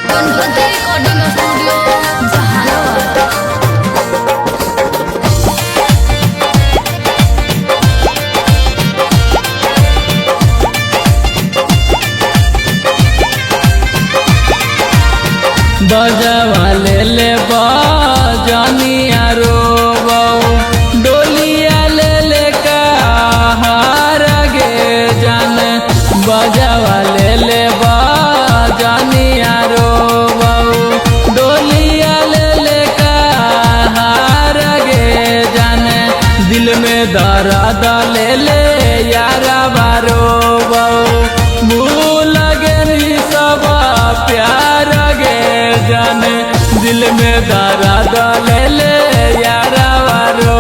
Ganpati recording studio Jehanabad. बजावा ले बजनिया रो डोलिया ले कहार गे जान। बजावा ले बजनिया रो डोलिया ले कहार गे जान। दिल में दर्द ले यारा बारो भूल गे सब प्यार गे जान। दिल में दर्द ले यारा बारो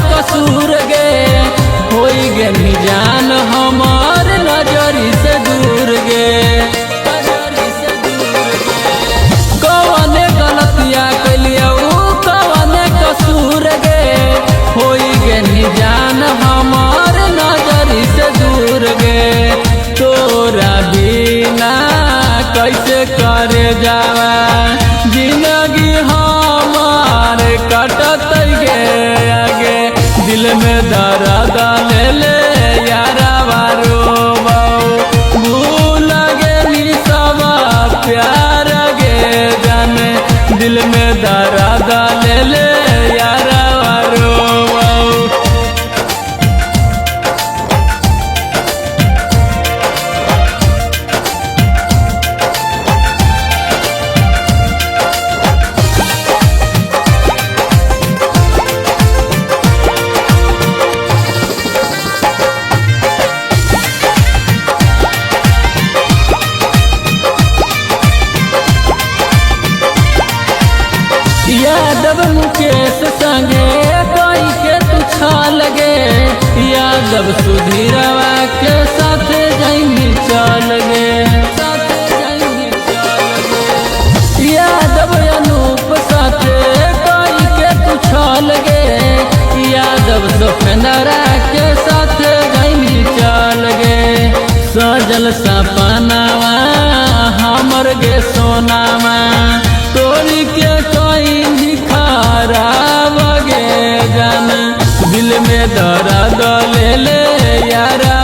कसूर गे होई गे जान हमार नजरी से दूर गे। कौने गलतिया कैलिया कौने कसूर गे होई गे जान हमार नजरी से दूर गे। तोरा बिना कैसे करे जावा जिंदगी हमार कटत गे आगे। दिल में दर्द ले यारा बारो भूल गे सब प्यार गे जाने। दिल में दर्द ले यारा बारो यादव मुकेश संगे कोई के तू छाल गे। यादव सुधीरवा के साथ जाइनी चल गे। यादव अनूप साथे कोई के तू छाल गे। यादव सुखेंदरा के साथ जाइनी चल गे। सजल सपनावा हमर गे सोनामा तोरी के कोई खराब गे जान। दिल में दर्द ले यारा